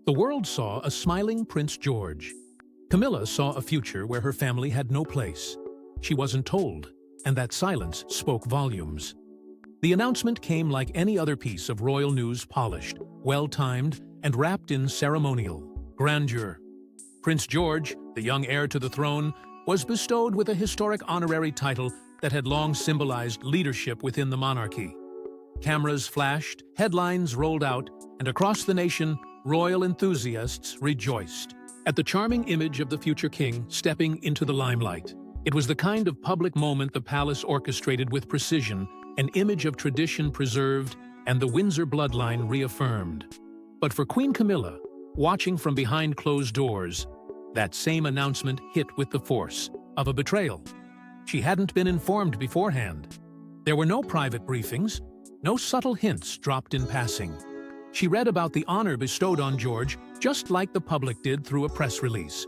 The world saw a smiling Prince George. Camilla saw a future where her family had no place. She wasn't told, and that silence spoke volumes. The announcement came like any other piece of royal news, polished, well-timed, and wrapped in ceremonial grandeur. Prince George, the young heir to the throne, was bestowed with a historic honorary title that had long symbolized leadership within the monarchy. Cameras flashed, headlines rolled out, and across the nation, royal enthusiasts rejoiced at the charming image of the future king stepping into the limelight. It was the kind of public moment the palace orchestrated with precision, an image of tradition preserved and the Windsor bloodline reaffirmed. But for Queen Camilla, watching from behind closed doors, that same announcement hit with the force of a betrayal. She hadn't been informed beforehand. There were no private briefings, no subtle hints dropped in passing. She read about the honor bestowed on George just like the public did through a press release.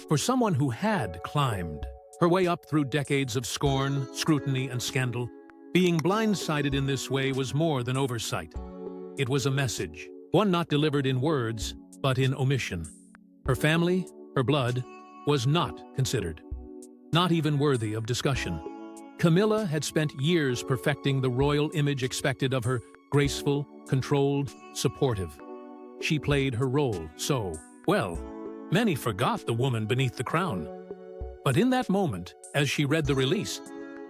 For someone who had climbed her way up through decades of scorn, scrutiny, and scandal, being blindsided in this way was more than oversight. It was a message, one not delivered in words, but in omission. Her family, her blood, was not considered, not even worthy of discussion. Camilla had spent years perfecting the royal image expected of her: graceful, controlled, supportive. She played her role so well, many forgot the woman beneath the crown. But in that moment, as she read the release,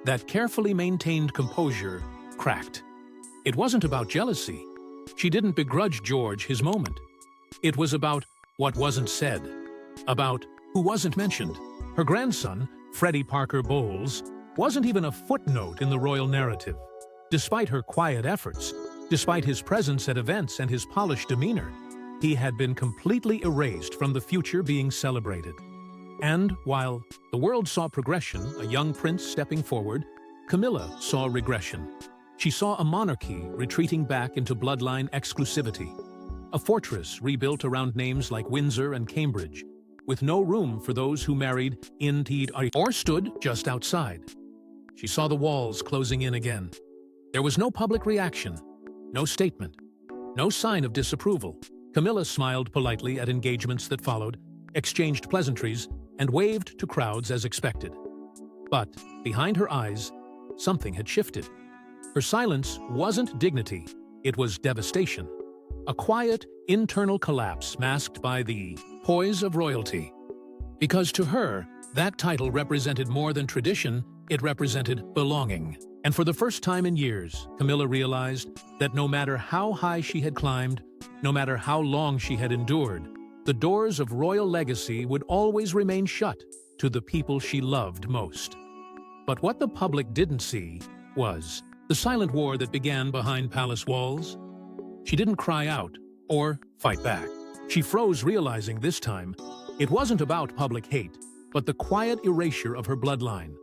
that carefully maintained composure cracked. It wasn't about jealousy. She didn't begrudge George his moment. It was about what wasn't said, about who wasn't mentioned. Her grandson, Freddie Parker Bowles, wasn't even a footnote in the royal narrative. Despite her quiet efforts, despite his presence at events and his polished demeanor, he had been completely erased from the future being celebrated. And while the world saw progression, a young prince stepping forward, Camilla saw regression. She saw a monarchy retreating back into bloodline exclusivity, a fortress rebuilt around names like Windsor and Cambridge, with no room for those who married indeed or stood just outside. She saw the walls closing in again. There was no public reaction, no statement, no sign of disapproval. Camilla smiled politely at engagements that followed, exchanged pleasantries, and waved to crowds as expected. But behind her eyes, something had shifted. Her silence wasn't dignity, it was devastation. A quiet, internal collapse masked by the poise of royalty. Because to her, that title represented more than tradition, it represented belonging. And for the first time in years, Camilla realized that no matter how high she had climbed, no matter how long she had endured, the doors of royal legacy would always remain shut to the people she loved most. But what the public didn't see was the silent war that began behind palace walls. She didn't cry out or fight back. She froze, realizing this time it wasn't about public hate, but the quiet erasure of her bloodline.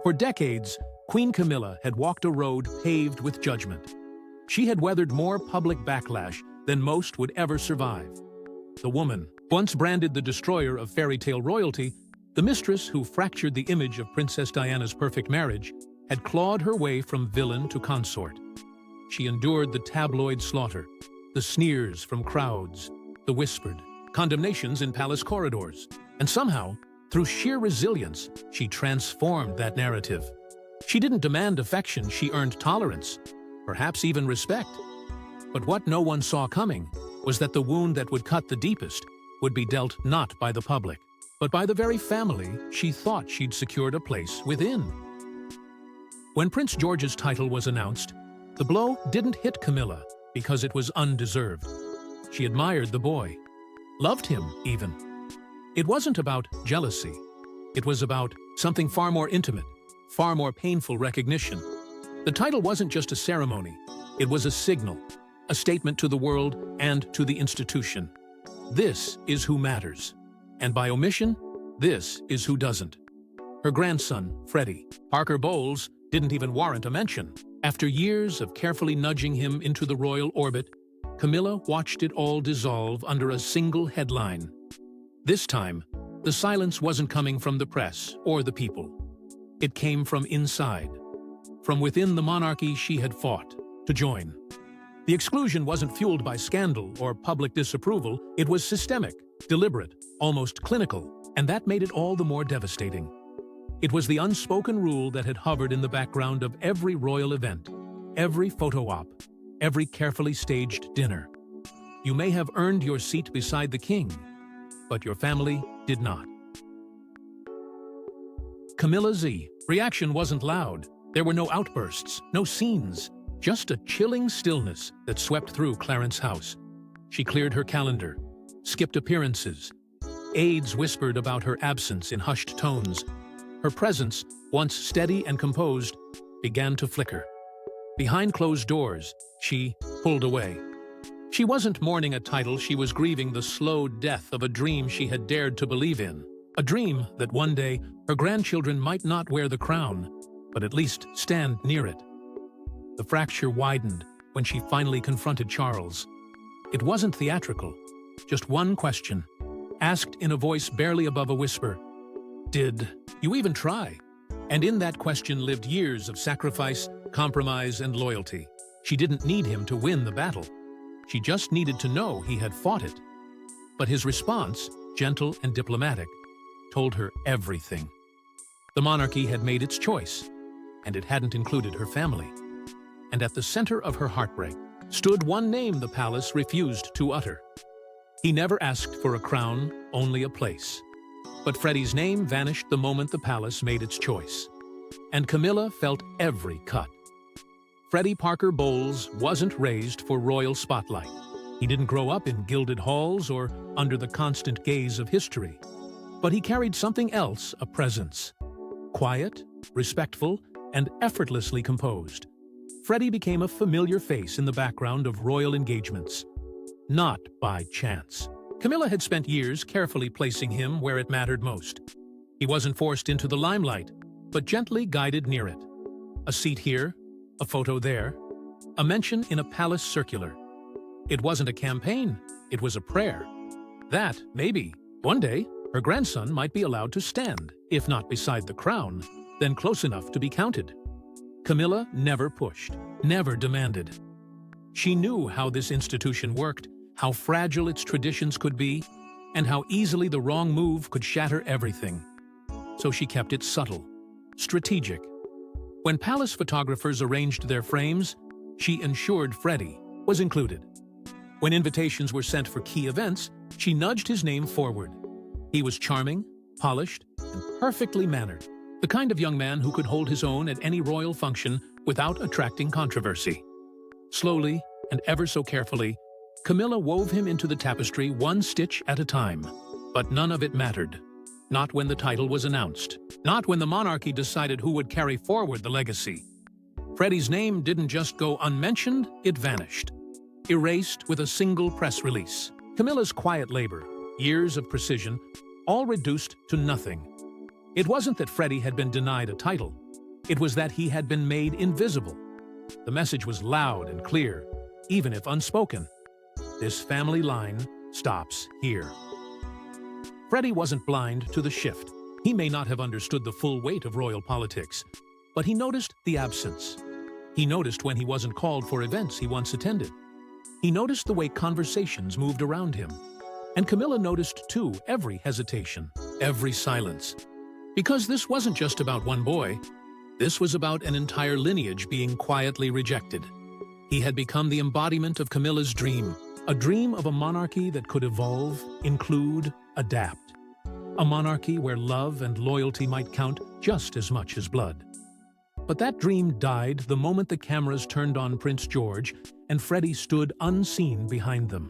For decades, Queen Camilla had walked a road paved with judgment. She had weathered more public backlash than most would ever survive. The woman, once branded the destroyer of fairy tale royalty, the mistress who fractured the image of Princess Diana's perfect marriage, had clawed her way from villain to consort. She endured the tabloid slaughter, the sneers from crowds, the whispered condemnations in palace corridors, and somehow, through sheer resilience, she transformed that narrative. She didn't demand affection, she earned tolerance, perhaps even respect. But what no one saw coming was that the wound that would cut the deepest would be dealt not by the public, but by the very family she thought she'd secured a place within. When Prince George's title was announced, the blow didn't hit Camilla because it was undeserved. She admired the boy, loved him even. It wasn't about jealousy. It was about something far more intimate, far more painful recognition. The title wasn't just a ceremony, it was a signal, a statement to the world and to the institution. This is who matters. And by omission, this is who doesn't. Her grandson, Freddie Parker Bowles, didn't even warrant a mention. After years of carefully nudging him into the royal orbit, Camilla watched it all dissolve under a single headline. This time, the silence wasn't coming from the press or the people. It came from inside, from within the monarchy she had fought to join. The exclusion wasn't fueled by scandal or public disapproval, it was systemic, deliberate, almost clinical, and that made it all the more devastating. It was the unspoken rule that had hovered in the background of every royal event, every photo op, every carefully staged dinner. You may have earned your seat beside the king, but your family did not. Camilla's reaction wasn't loud. There were no outbursts, no scenes, just a chilling stillness that swept through Clarence's house. She cleared her calendar, skipped appearances. Aides whispered about her absence in hushed tones. Her presence, once steady and composed, began to flicker. Behind closed doors, she pulled away. She wasn't mourning a title, she was grieving the slow death of a dream she had dared to believe in. A dream that one day her grandchildren might not wear the crown, but at least stand near it. The fracture widened when she finally confronted Charles. It wasn't theatrical, just one question, asked in a voice barely above a whisper. Did you even try? And in that question lived years of sacrifice, compromise, and loyalty. She didn't need him to win the battle. She just needed to know he had fought it. But his response, gentle and diplomatic, told her everything. The monarchy had made its choice, and it hadn't included her family. And at the center of her heartbreak stood one name the palace refused to utter. He never asked for a crown, only a place. But Freddie's name vanished the moment the palace made its choice. And Camilla felt every cut. Freddie Parker Bowles wasn't raised for royal spotlight. He didn't grow up in gilded halls or under the constant gaze of history. But he carried something else, a presence. Quiet, respectful, and effortlessly composed. Freddie became a familiar face in the background of royal engagements. Not by chance. Camilla had spent years carefully placing him where it mattered most. He wasn't forced into the limelight, but gently guided near it. A seat here, a photo there, a mention in a palace circular. It wasn't a campaign, it was a prayer. That, maybe, one day, her grandson might be allowed to stand, if not beside the crown, then close enough to be counted. Camilla never pushed, never demanded. She knew how this institution worked, how fragile its traditions could be, and how easily the wrong move could shatter everything. So she kept it subtle, strategic. When palace photographers arranged their frames, she ensured Freddie was included. When invitations were sent for key events, she nudged his name forward. He was charming, polished, and perfectly mannered. The kind of young man who could hold his own at any royal function without attracting controversy. Slowly, and ever so carefully, Camilla wove him into the tapestry one stitch at a time. But none of it mattered. Not when the title was announced. Not when the monarchy decided who would carry forward the legacy. Freddie's name didn't just go unmentioned, it vanished. Erased with a single press release. Camilla's quiet labor, years of precision, all reduced to nothing. It wasn't that Freddie had been denied a title. It was that he had been made invisible. The message was loud and clear, even if unspoken. This family line stops here. Freddie wasn't blind to the shift. He may not have understood the full weight of royal politics, but he noticed the absence. He noticed when he wasn't called for events he once attended. He noticed the way conversations moved around him. And Camilla noticed, too, every hesitation, every silence. Because this wasn't just about one boy. This was about an entire lineage being quietly rejected. He had become the embodiment of Camilla's dream, a dream of a monarchy that could evolve, include, adapt. A monarchy where love and loyalty might count just as much as blood. But that dream died the moment the cameras turned on Prince George and Freddie stood unseen behind them.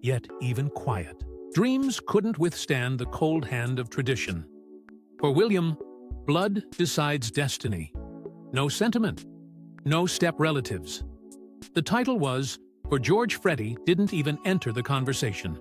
Yet even quiet. Dreams couldn't withstand the cold hand of tradition. For William, blood decides destiny. No sentiment, no step relatives. The title was, for George Freddie didn't even enter the conversation.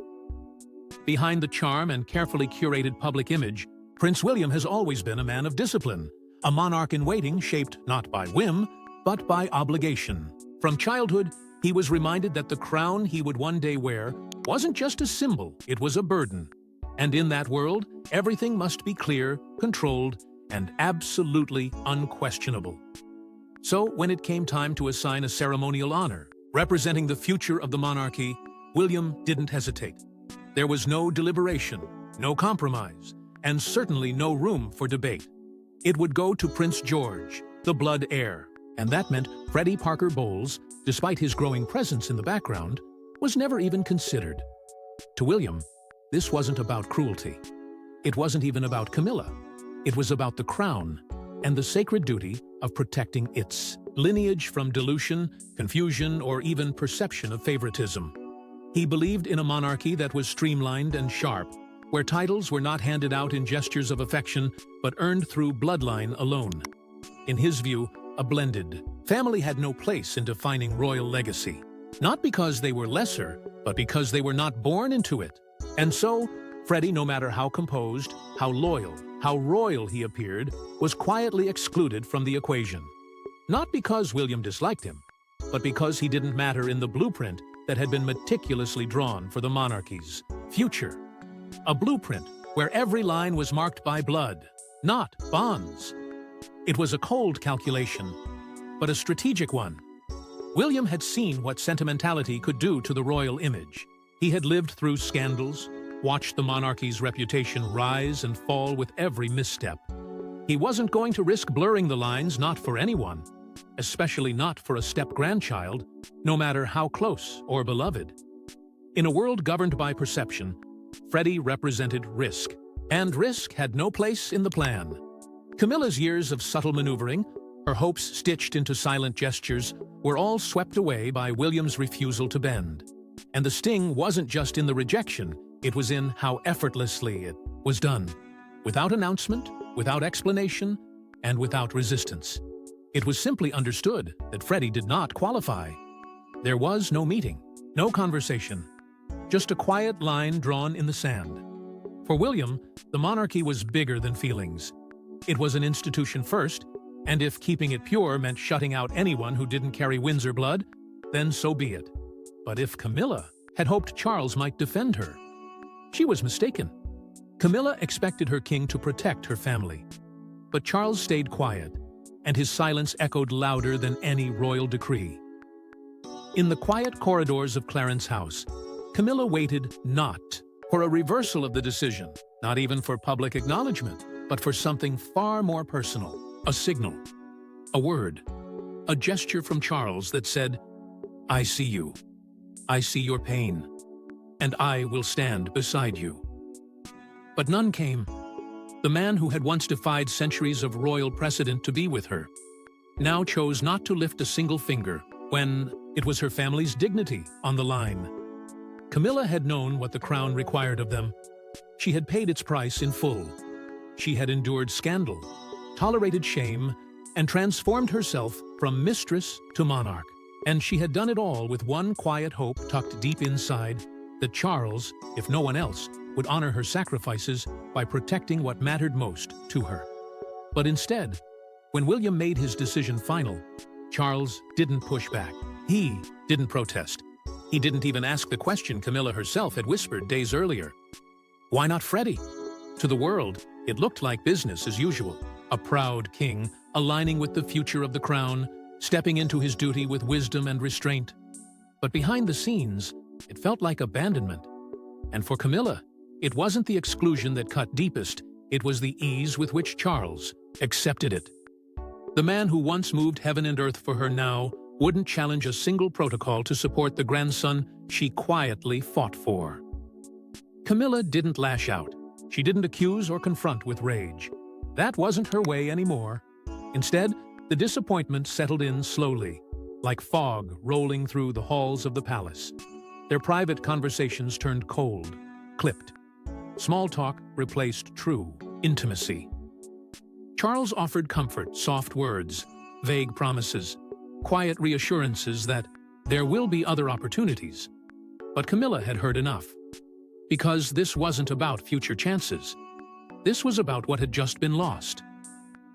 Behind the charm and carefully curated public image, Prince William has always been a man of discipline, a monarch in waiting shaped not by whim, but by obligation. From childhood, he was reminded that the crown he would one day wear wasn't just a symbol, it was a burden. And in that world, everything must be clear, controlled, and absolutely unquestionable. So when it came time to assign a ceremonial honor, Representing the future of the monarchy, William didn't hesitate. There was no deliberation, no compromise, and certainly no room for debate. It would go to Prince George, the blood heir, and that meant Freddie Parker Bowles, despite his growing presence in the background, was never even considered. To William, this wasn't about cruelty. It wasn't even about Camilla. It was about the crown and the sacred duty of protecting its lineage from dilution, confusion, or even perception of favoritism. He believed in a monarchy that was streamlined and sharp, where titles were not handed out in gestures of affection but earned through bloodline alone. In his view, a blended family had no place in defining royal legacy, not because they were lesser, but because they were not born into it. And so, Freddie, no matter how composed, how loyal, how royal he appeared, was quietly excluded from the equation. Not because William disliked him, but because he didn't matter in the blueprint that had been meticulously drawn for the monarchy's future. A blueprint where every line was marked by blood, not bonds. It was a cold calculation, but a strategic one. William had seen what sentimentality could do to the royal image. He had lived through scandals, watched the monarchy's reputation rise and fall with every misstep. He wasn't going to risk blurring the lines, not for anyone, especially not for a step-grandchild, no matter how close or beloved. In a world governed by perception, Freddie represented risk, and risk had no place in the plan. Camilla's years of subtle maneuvering, her hopes stitched into silent gestures, were all swept away by William's refusal to bend. And the sting wasn't just in the rejection, it was in how effortlessly it was done. Without announcement, without explanation, and without resistance. It was simply understood that Freddie did not qualify. There was no meeting, no conversation, just a quiet line drawn in the sand. For William, the monarchy was bigger than feelings. It was an institution first, and if keeping it pure meant shutting out anyone who didn't carry Windsor blood, then so be it. But if Camilla had hoped Charles might defend her, she was mistaken. Camilla expected her king to protect her family. But Charles stayed quiet, and his silence echoed louder than any royal decree. In the quiet corridors of Clarence House, Camilla waited not for a reversal of the decision, not even for public acknowledgement, but for something far more personal, a signal, a word, a gesture from Charles that said, "I see you, I see your pain, and I will stand beside you." But none came. The man who had once defied centuries of royal precedent to be with her now chose not to lift a single finger when it was her family's dignity on the line. Camilla had known what the crown required of them. She had paid its price in full. She had endured scandal, tolerated shame, and transformed herself from mistress to monarch. And she had done it all with one quiet hope tucked deep inside, that Charles, if no one else, would honor her sacrifices by protecting what mattered most to her. But instead, when William made his decision final, Charles didn't push back. He didn't protest. He didn't even ask the question Camilla herself had whispered days earlier. Why not Freddie? To the world, it looked like business as usual. A proud king, aligning with the future of the crown, stepping into his duty with wisdom and restraint. But behind the scenes, it felt like abandonment. And for Camilla, it wasn't the exclusion that cut deepest, it was the ease with which Charles accepted it. The man who once moved heaven and earth for her now wouldn't challenge a single protocol to support the grandson she quietly fought for. Camilla didn't lash out. She didn't accuse or confront with rage. That wasn't her way anymore. Instead, the disappointment settled in slowly, like fog rolling through the halls of the palace. Their private conversations turned cold, clipped. Small talk replaced true intimacy. Charles offered comfort, soft words, vague promises, quiet reassurances that there will be other opportunities. But Camilla had heard enough. Because this wasn't about future chances. This was about what had just been lost.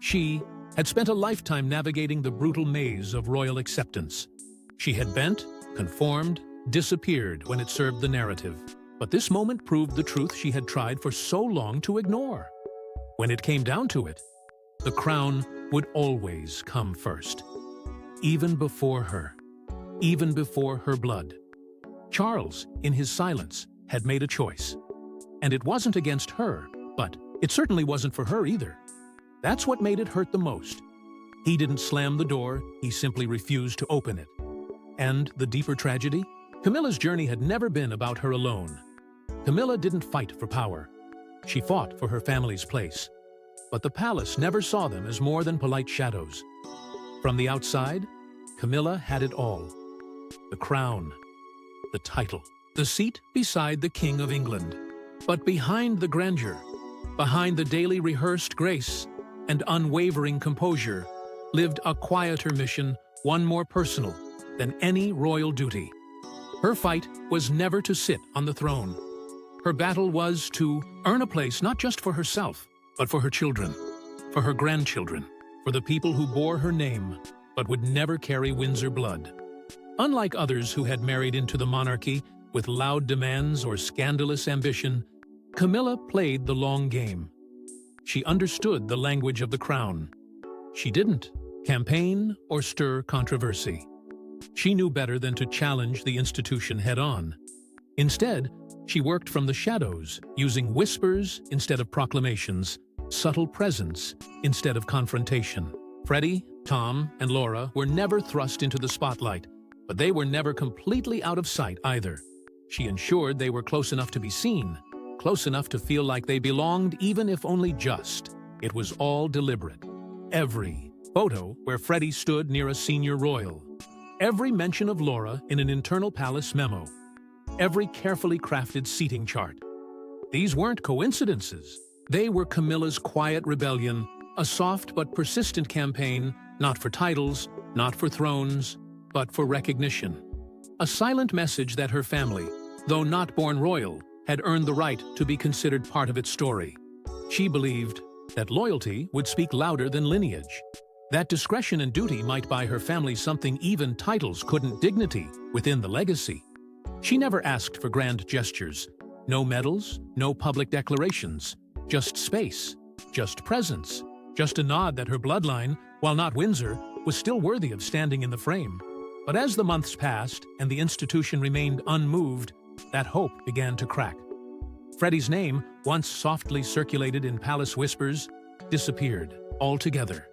She had spent a lifetime navigating the brutal maze of royal acceptance. She had bent, conformed, disappeared when it served the narrative. But this moment proved the truth she had tried for so long to ignore. When it came down to it, the crown would always come first, even before her. even before her blood. Charles, in his silence, had made a choice. And it wasn't against her, but it certainly wasn't for her either. That's what made it hurt the most. He didn't slam the door, he simply refused to open it. And the deeper tragedy? Camilla's journey had never been about her alone. Camilla didn't fight for power. She fought for her family's place. But the palace never saw them as more than polite shadows. From the outside, Camilla had it all. The crown, the title, the seat beside the King of England. But behind the grandeur, behind the daily rehearsed grace and unwavering composure, lived a quieter mission, one more personal than any royal duty. Her fight was never to sit on the throne. Her battle was to earn a place not just for herself, but for her children, for her grandchildren, for the people who bore her name, but would never carry Windsor blood. Unlike others who had married into the monarchy with loud demands or scandalous ambition, Camilla played the long game. She understood the language of the crown. She didn't campaign or stir controversy. She knew better than to challenge the institution head-on. Instead, she worked from the shadows, using whispers instead of proclamations, subtle presence instead of confrontation. Freddie, Tom, and Laura were never thrust into the spotlight, but they were never completely out of sight either. She ensured they were close enough to be seen, close enough to feel like they belonged, even if only just. It was all deliberate. Every photo where Freddie stood near a senior royal, every mention of Laura in an internal palace memo, every carefully crafted seating chart. These weren't coincidences. They were Camilla's quiet rebellion, a soft but persistent campaign, not for titles, not for thrones, but for recognition. A silent message that her family, though not born royal, had earned the right to be considered part of its story. She believed that loyalty would speak louder than lineage, that discretion and duty might buy her family something even titles couldn't, dignity within the legacy. She never asked for grand gestures, no medals, no public declarations, just space, just presence, just a nod that her bloodline, while not Windsor, was still worthy of standing in the frame. But as the months passed and the institution remained unmoved, that hope began to crack. Freddie's name, once softly circulated in palace whispers, disappeared altogether.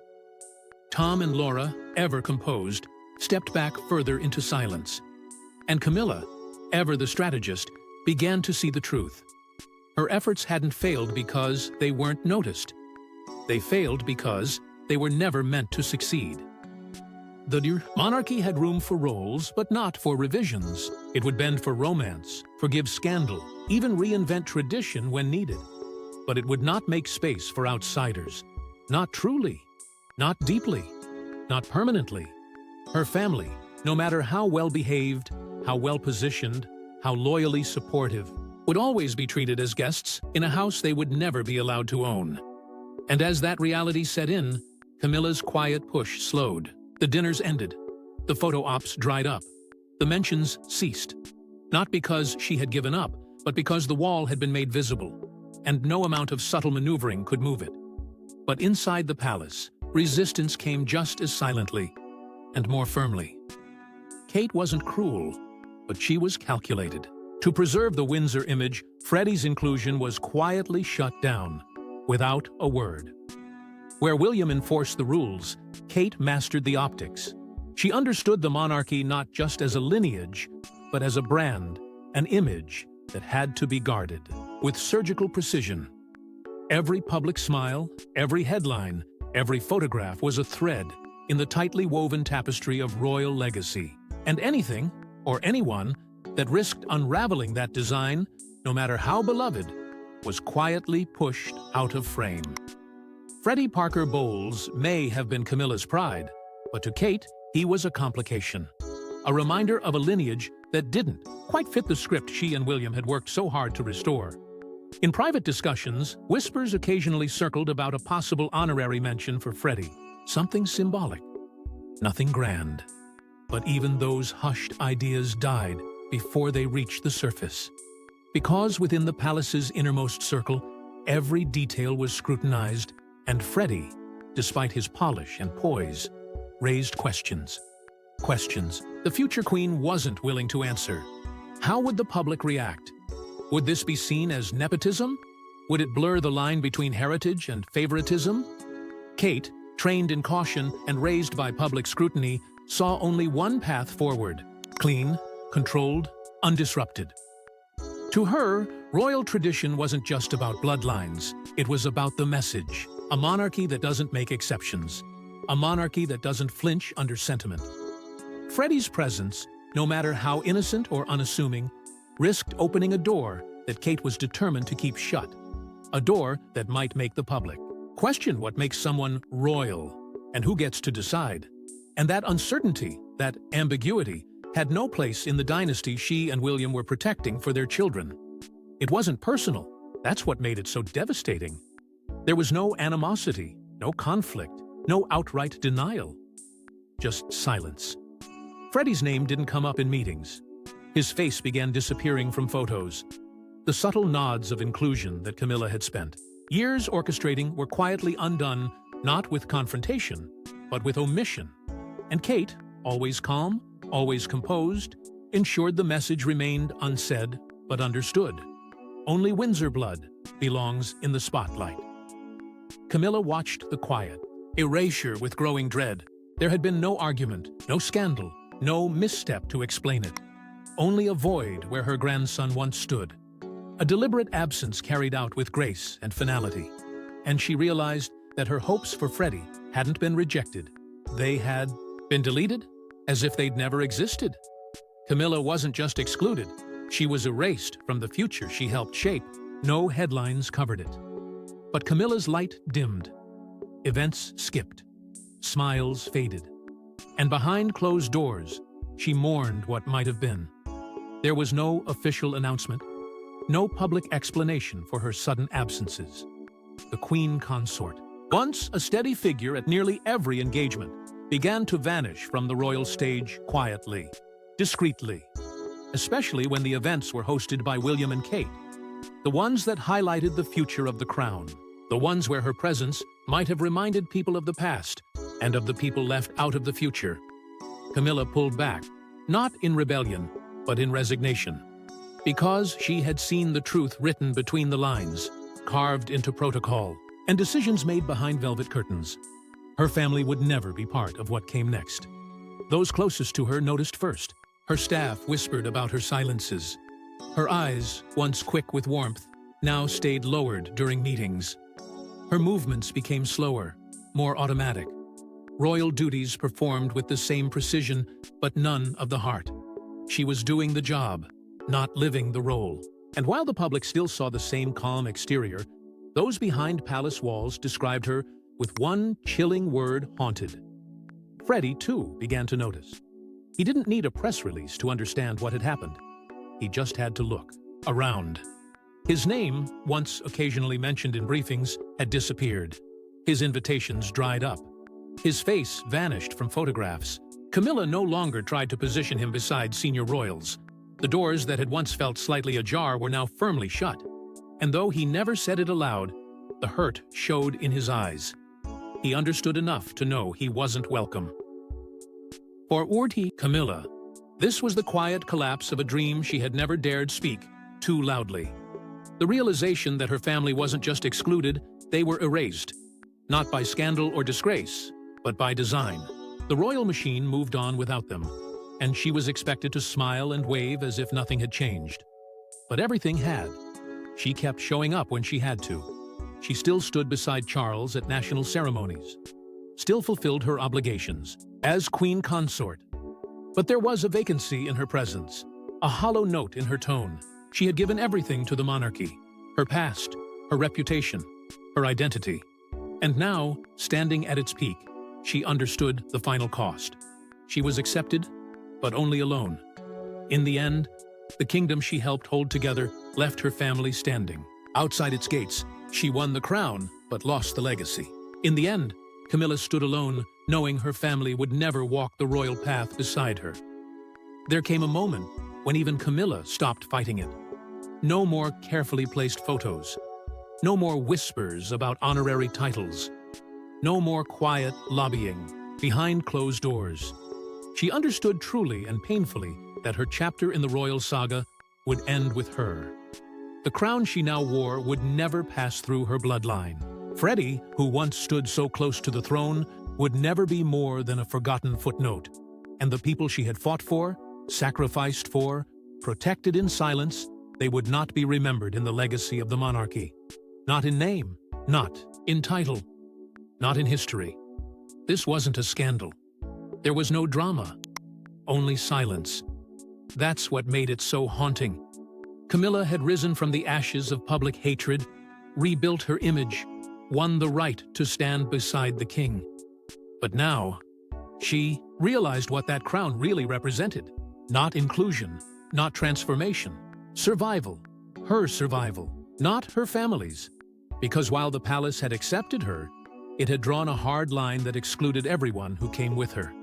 Tom and Laura, ever composed, stepped back further into silence. And Camilla, ever the strategist, began to see the truth. Her efforts hadn't failed because they weren't noticed. They failed because they were never meant to succeed. The monarchy had room for roles, but not for revisions. It would bend for romance, forgive scandal, even reinvent tradition when needed. But it would not make space for outsiders. Not truly, not deeply, not permanently. Her family, no matter how well-behaved, how well-positioned, how loyally supportive, would always be treated as guests in a house they would never be allowed to own. And as that reality set in, Camilla's quiet push slowed. The dinners ended. The photo ops dried up. The mentions ceased. Not because she had given up, but because the wall had been made visible, and no amount of subtle maneuvering could move it. But inside the palace, resistance came just as silently and more firmly. Kate wasn't cruel, but she was calculated. To preserve the Windsor image, Freddie's inclusion was quietly shut down, without a word. Where William enforced the rules, Kate mastered the optics. She understood the monarchy not just as a lineage, but as a brand, an image that had to be guarded with surgical precision. Every public smile, every headline, every photograph was a thread in the tightly woven tapestry of royal legacy. And anything, or anyone, that risked unraveling that design, no matter how beloved, was quietly pushed out of frame. Freddie Parker Bowles may have been Camilla's pride, but to Kate, he was a complication. A reminder of a lineage that didn't quite fit the script she and William had worked so hard to restore. In private discussions, whispers occasionally circled about a possible honorary mention for Freddie, something symbolic, nothing grand. But even those hushed ideas died before they reached the surface. Because within the palace's innermost circle, every detail was scrutinized, and Freddie, despite his polish and poise, raised questions. Questions the future queen wasn't willing to answer. How would the public react? Would this be seen as nepotism? Would it blur the line between heritage and favoritism? Kate, trained in caution and raised by public scrutiny, saw only one path forward: clean, controlled, undisrupted. To her, royal tradition wasn't just about bloodlines. It was about the message: a monarchy that doesn't make exceptions, a monarchy that doesn't flinch under sentiment. Freddie's presence, no matter how innocent or unassuming, risked opening a door that Kate was determined to keep shut, a door that might make the public question what makes someone royal and who gets to decide. And that uncertainty, that ambiguity, had no place in the dynasty she and William were protecting for their children. It wasn't personal. That's what made it so devastating. There was no animosity, no conflict, no outright denial. Just silence. Freddie's name didn't come up in meetings. His face began disappearing from photos. The subtle nods of inclusion that Camilla had spent years orchestrating were quietly undone, not with confrontation, but with omission. And Kate, always calm, always composed, ensured the message remained unsaid but understood. Only Windsor blood belongs in the spotlight. Camilla watched the quiet erasure with growing dread. There had been no argument, no scandal, no misstep to explain it. Only a void where her grandson once stood. A deliberate absence carried out with grace and finality. And she realized that her hopes for Freddie hadn't been rejected. They had been deleted, as if they'd never existed. Camilla wasn't just excluded. She was erased from the future she helped shape. No headlines covered it. But Camilla's light dimmed. Events skipped. Smiles faded. And behind closed doors, she mourned what might have been. There was no official announcement, no public explanation for her sudden absences. The Queen Consort, once a steady figure at nearly every engagement, began to vanish from the royal stage quietly, discreetly, especially when the events were hosted by William and Kate, the ones that highlighted the future of the crown, the ones where her presence might have reminded people of the past and of the people left out of the future. Camilla pulled back, not in rebellion, but in resignation, because she had seen the truth written between the lines, carved into protocol, and decisions made behind velvet curtains. Her family would never be part of what came next. Those closest to her noticed first. Her staff whispered about her silences. Her eyes, once quick with warmth, now stayed lowered during meetings. Her movements became slower, more automatic. Royal duties performed with the same precision, but none of the heart. She was doing the job, not living the role. And while the public still saw the same calm exterior, those behind palace walls described her with one chilling word: haunted. Freddie, too, began to notice. He didn't need a press release to understand what had happened. He just had to look around. His name, once occasionally mentioned in briefings, had disappeared. His invitations dried up. His face vanished from photographs. Camilla no longer tried to position him beside senior royals. The doors that had once felt slightly ajar were now firmly shut. And though he never said it aloud, the hurt showed in his eyes. He understood enough to know he wasn't welcome. For Camilla, this was the quiet collapse of a dream she had never dared speak too loudly. The realization that her family wasn't just excluded, they were erased. Not by scandal or disgrace, but by design. The royal machine moved on without them, and she was expected to smile and wave as if nothing had changed. But everything had. She kept showing up when she had to. She still stood beside Charles at national ceremonies, still fulfilled her obligations as Queen Consort. But there was a vacancy in her presence, a hollow note in her tone. She had given everything to the monarchy, her past, her reputation, her identity. And now, standing at its peak, she understood the final cost. She was accepted, but only alone. In the end, the kingdom she helped hold together left her family standing. Outside its gates, she won the crown, but lost the legacy. In the end, Camilla stood alone, knowing her family would never walk the royal path beside her. There came a moment when even Camilla stopped fighting it. No more carefully placed photos. No more whispers about honorary titles. No more quiet lobbying behind closed doors. She understood truly and painfully that her chapter in the royal saga would end with her. The crown she now wore would never pass through her bloodline. Freddie, who once stood so close to the throne, would never be more than a forgotten footnote. And the people she had fought for, sacrificed for, protected in silence, they would not be remembered in the legacy of the monarchy. Not in name, not in title, not in history. This wasn't a scandal. There was no drama, only silence. That's what made it so haunting. Camilla had risen from the ashes of public hatred, rebuilt her image, won the right to stand beside the king. But now, she realized what that crown really represented. Not inclusion, not transformation, survival, her survival, not her family's. Because while the palace had accepted her, it had drawn a hard line that excluded everyone who came with her.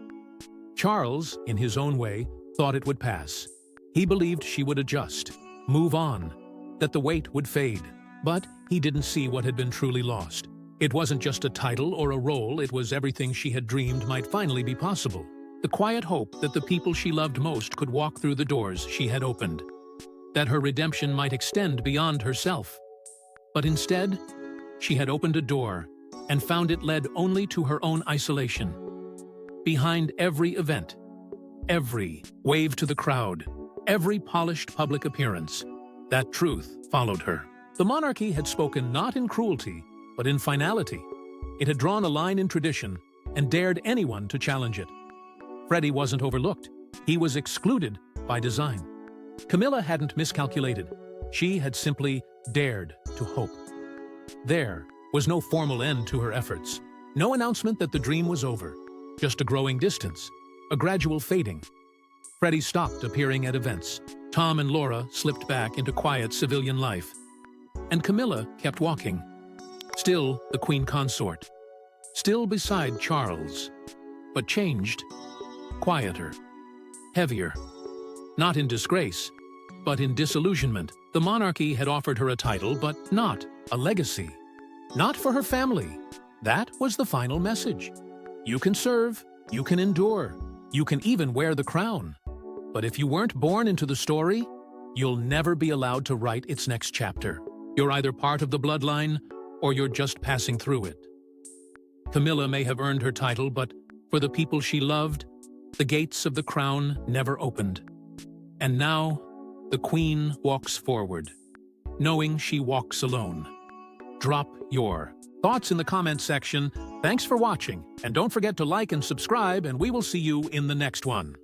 Charles, in his own way, thought it would pass. He believed she would adjust, move on, that the weight would fade. But he didn't see what had been truly lost. It wasn't just a title or a role, it was everything she had dreamed might finally be possible. The quiet hope that the people she loved most could walk through the doors she had opened. That her redemption might extend beyond herself. But instead, she had opened a door and found it led only to her own isolation. Behind every event, every wave to the crowd, every polished public appearance, that truth followed her. The monarchy had spoken not in cruelty, but in finality. It had drawn a line in tradition and dared anyone to challenge it. Freddie wasn't overlooked. He was excluded by design. Camilla hadn't miscalculated. She had simply dared to hope. There was no formal end to her efforts. No announcement that the dream was over. Just a growing distance, a gradual fading. Freddie stopped appearing at events. Tom and Laura slipped back into quiet civilian life. And Camilla kept walking. Still the queen consort. Still beside Charles. But changed. Quieter. Heavier. Not in disgrace, but in disillusionment. The monarchy had offered her a title, but not a legacy. Not for her family. That was the final message. You can serve, you can endure, you can even wear the crown. But if you weren't born into the story, you'll never be allowed to write its next chapter. You're either part of the bloodline, or you're just passing through it. Camilla may have earned her title, but for the people she loved, the gates of the crown never opened. And now, the queen walks forward, knowing she walks alone. Drop your thoughts in the comments section. Thanks for watching, and don't forget to like and subscribe, and we will see you in the next one.